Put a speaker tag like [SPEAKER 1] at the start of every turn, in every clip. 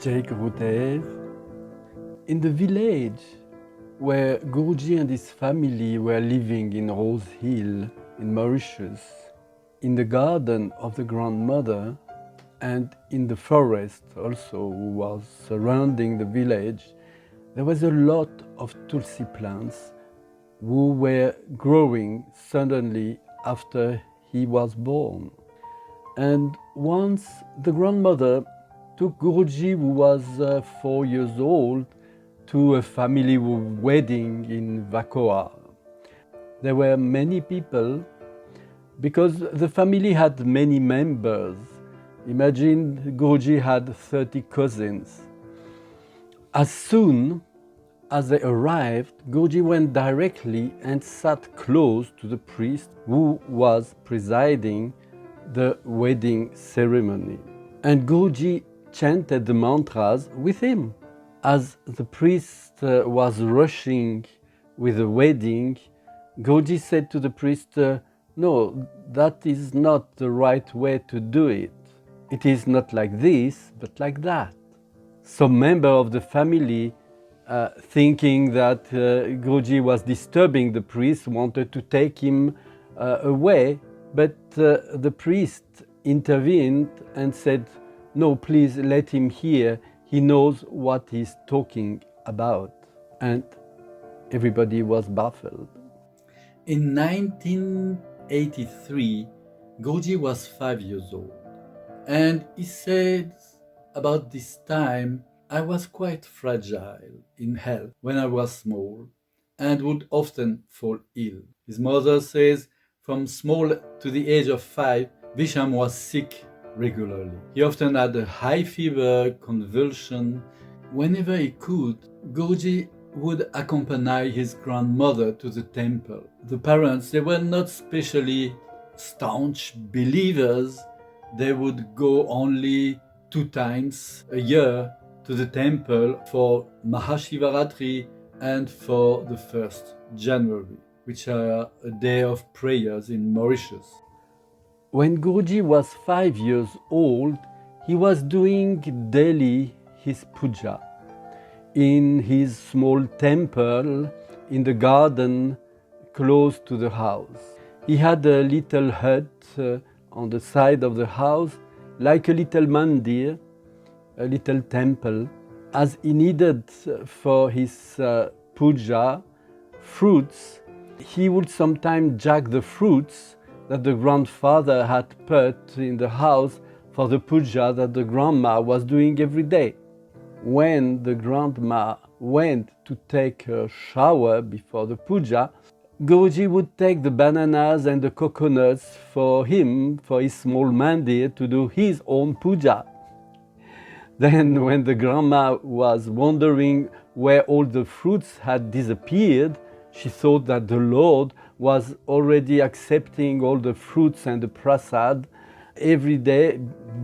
[SPEAKER 1] Jake Rutev. In the village where Guruji and his family were living in Rose Hill in Mauritius, in the garden of the grandmother and in the forest also who was surrounding the village, there was a lot of tulsi plants who were growing suddenly after he was born. And once the grandmother took Guruji, who was 4 years old, to a family wedding in Vacoa. There were many people because the family had many members. Imagine Guruji had 30 cousins. As soon as they arrived, Guruji went directly and sat close to the priest who was presiding the wedding ceremony. And Guruji chanted the mantras with him. As the priest was rushing with the wedding, Guruji said to the priest, no, that is not the right way to do it. It is not like this, but like that. Some member of the family, thinking that Guruji was disturbing the priest, wanted to take him away, but the priest intervened and said, no, please let him hear. He knows what he's talking about. And everybody was baffled. In 1983, Guruji was 5 years old. And he said, about this time, I was quite fragile in health when I was small and would often fall ill. His mother says, from small to the age of 5, Visham was sick regularly. He often had a high fever, convulsion. Whenever he could, Guruji would accompany his grandmother to the temple. The parents, they were not specially staunch believers. They would go only 2 times a year to the temple for Mahashivaratri and for the 1st January, which are a day of prayers in Mauritius. When Guruji was 5 years old, he was doing daily his puja in his small temple in the garden close to the house. He had a little hut on the side of the house, like a little mandir, a little temple, as he needed for his puja fruits. He would sometimes jack the fruits that the grandfather had put in the house for the puja that the grandma was doing every day. When the grandma went to take a shower before the puja, Guruji would take the bananas and the coconuts for him, for his small mandir, to do his own puja. Then when the grandma was wondering where all the fruits had disappeared, she thought that the Lord was already accepting all the fruits and the prasad every day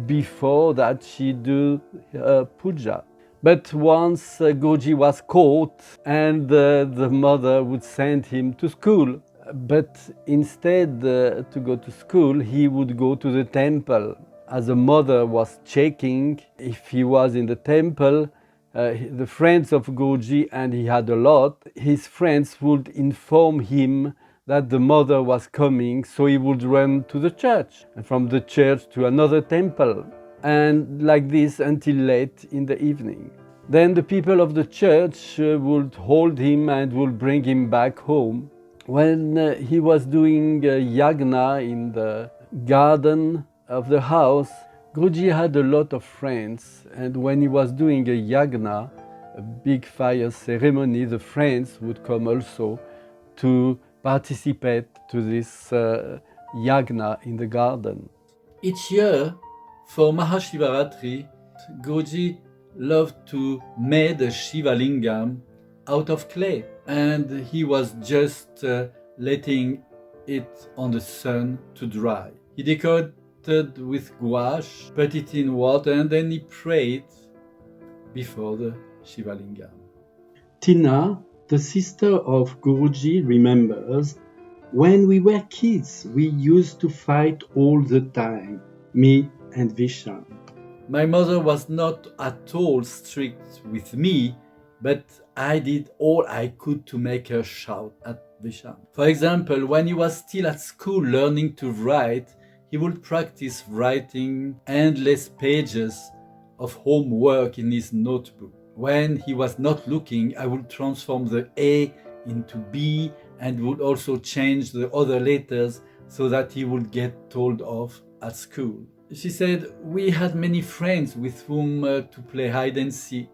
[SPEAKER 1] before that she do her puja. But once Guruji was caught and the mother would send him to school. But instead to go to school, he would go to the temple. As the mother was checking if he was in the temple, the friends of Guruji, and he had a lot, his friends would inform him that the mother was coming, so he would run to the church, and from the church to another temple, and like this until late in the evening. Then the people of the church would hold him and would bring him back home. When he was doing yagna in the garden of the house, Guruji had a lot of friends, and when he was doing a yagna, a big fire ceremony, the friends would come also to participate to this yagna in the garden. Each year, for Mahashivaratri, Guruji loved to make a Shiva Lingam out of clay, and he was just letting it on the sun to dry. He decorated with gouache, put it in water, and then he prayed before the Shiva Lingam. Tina, the sister of Guruji, remembers, when we were kids, we used to fight all the time, me and Visham. My mother was not at all strict with me, but I did all I could to make her shout at Visham. For example, when he was still at school learning to write, he would practice writing endless pages of homework in his notebook. When he was not looking, I would transform the A into B and would also change the other letters so that he would get told off at school. She said, we had many friends with whom to play hide and seek,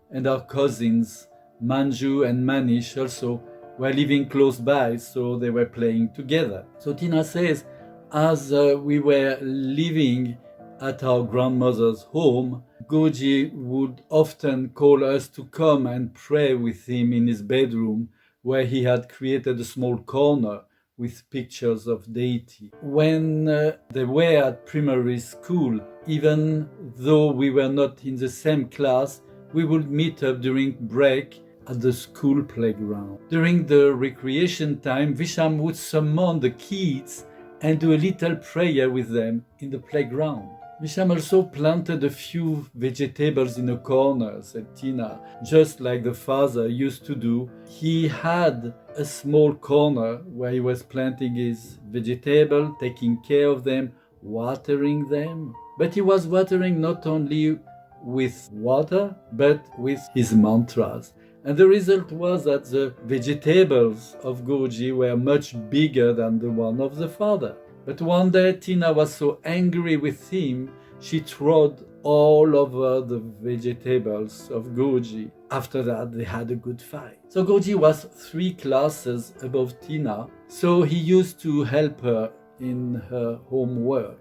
[SPEAKER 1] and our cousins, Manju and Manish, also were living close by, so they were playing together. So Tina says, as we were living at our grandmother's home, Goji would often call us to come and pray with him in his bedroom, where he had created a small corner with pictures of deity. When they were at primary school, even though we were not in the same class, we would meet up during break at the school playground. During the recreation time, Visham would summon the kids and do a little prayer with them in the playground. Visham also planted a few vegetables in a corner, said Tina, just like the father used to do. He had a small corner where he was planting his vegetable, taking care of them, watering them. But he was watering not only with water, but with his mantras. And the result was that the vegetables of Goji were much bigger than the one of the father. But one day Tina was so angry with him, she trod all over the vegetables of Goji. After that, they had a good fight. So Goji was 3 classes above Tina, so he used to help her in her homework.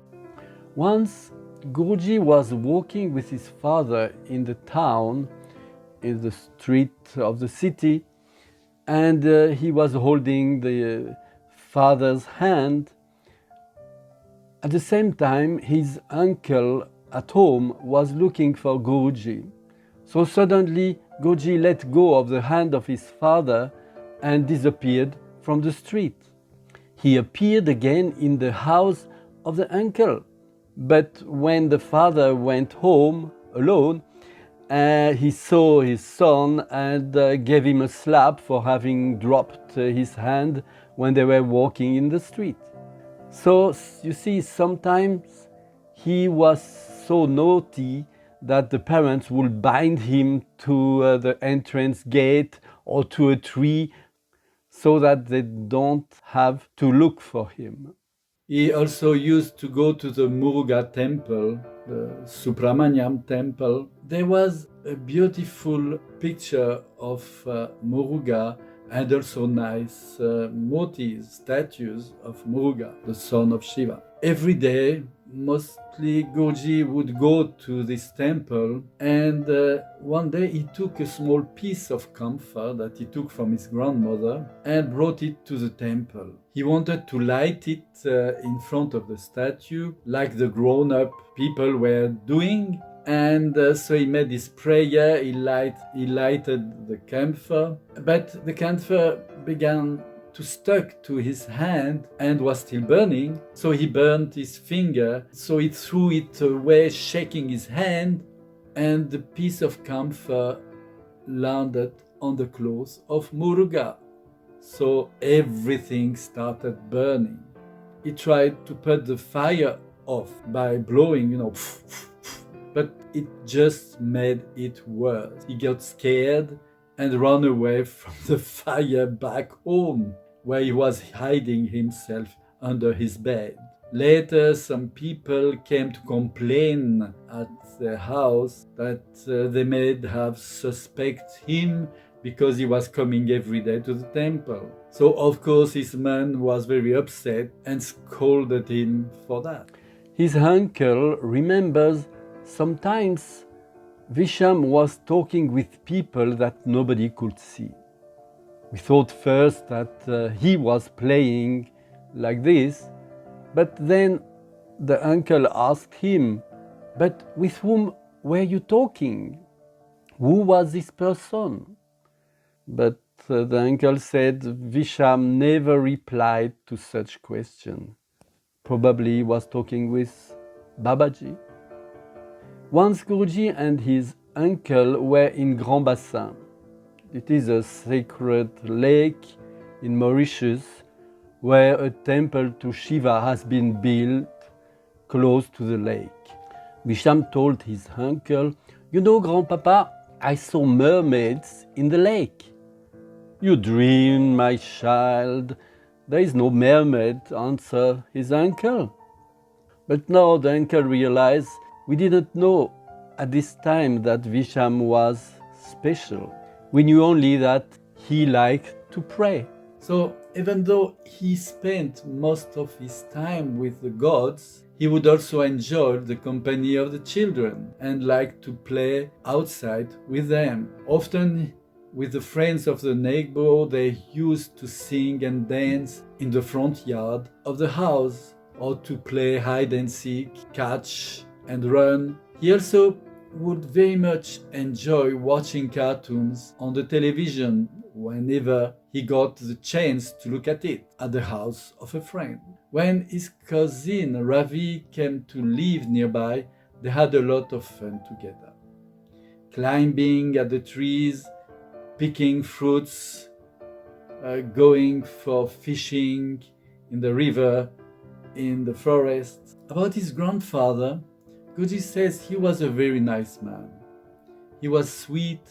[SPEAKER 1] Once, Goji was walking with his father in the town, in the street of the city, and he was holding the father's hand. At the same time, his uncle at home was looking for Goji. So suddenly, Goji let go of the hand of his father and disappeared from the street. He appeared again in the house of the uncle. But when the father went home alone, he saw his son and gave him a slap for having dropped his hand when they were walking in the street. So you see, sometimes he was so naughty that the parents would bind him to the entrance gate or to a tree so that they don't have to look for him. He also used to go to the Muruga temple, the Subramaniam temple. There was a beautiful picture of Muruga and also nice motifs, statues of Muruga, the son of Shiva. Every day, mostly Goji would go to this temple, and one day he took a small piece of camphor that he took from his grandmother and brought it to the temple. He wanted to light it in front of the statue, like the grown-up people were doing. And so he made his prayer, he lighted the camphor, but the camphor began to stuck to his hand and was still burning, so he burned his finger, so he threw it away, shaking his hand, and the piece of camphor landed on the clothes of Muruga. So everything started burning. He tried to put the fire off by blowing, but it just made it worse. He got scared and ran away from the fire back home, where he was hiding himself under his bed. Later, some people came to complain at their house that they may have suspect him because he was coming every day to the temple. So of course his man was very upset and scolded him for that. His uncle remembers sometimes Visham was talking with people that nobody could see. We thought first that he was playing like this, but then the uncle asked him, "But with whom were you talking? Who was this person?" But the uncle said Visham never replied to such question. Probably he was talking with Babaji.
[SPEAKER 2] Once Guruji and his uncle were in Grand Bassin. It is a sacred lake in Mauritius where a temple to Shiva has been built close to the lake. Bisham told his uncle, "You know, Grandpapa, I saw mermaids in the lake." "You dream, my child. There is no mermaid," answered his uncle. But now the uncle realized we didn't know at this time that Bisham was special. We knew only that he liked to pray.
[SPEAKER 1] So, even though he spent most of his time with the gods, he would also enjoy the company of the children and like to play outside with them. Often, with the friends of the neighbor, they used to sing and dance in the front yard of the house or to play hide and seek, catch and run. He also would very much enjoy watching cartoons on the television whenever he got the chance to look at it at the house of a friend. When his cousin Ravi came to live nearby, they had a lot of fun together. Climbing at the trees, picking fruits, going for fishing in the river, in the forest. About his grandfather, Guruji says he was a very nice man. He was sweet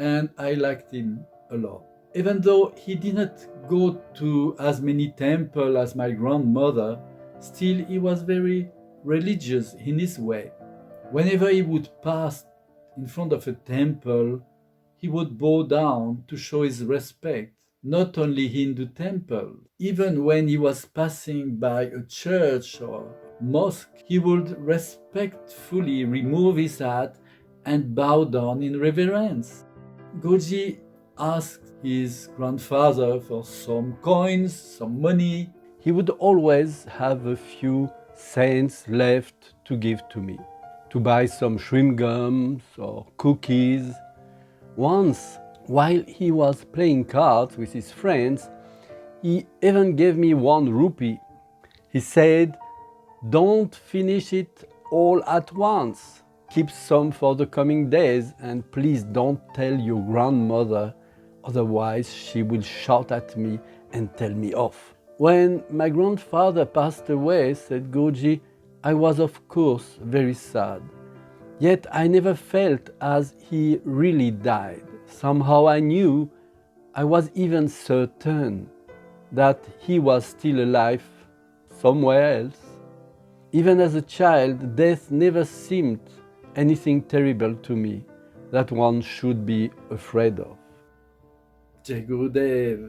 [SPEAKER 1] and I liked him a lot. Even though he didn't go to as many temples as my grandmother, still he was very religious in his way. Whenever he would pass in front of a temple, he would bow down to show his respect, not only Hindu temple. Even when he was passing by a church or mosque, he would respectfully remove his hat and bow down in reverence. Guruji asked his grandfather for some coins, some money.
[SPEAKER 2] He would always have a few cents left to give to me, to buy some chewing gums or cookies. Once, while he was playing cards with his friends, he even gave me 1 rupee. He said, "Don't finish it all at once. Keep some for the coming days and please don't tell your grandmother, otherwise she will shout at me and tell me off." When my grandfather passed away, said Guruji, I was of course very sad. Yet I never felt as he really died. Somehow I knew, I was even certain, that he was still alive somewhere else. Even as a child, death never seemed anything terrible to me that one should be afraid of.
[SPEAKER 1] Jai Gurudev.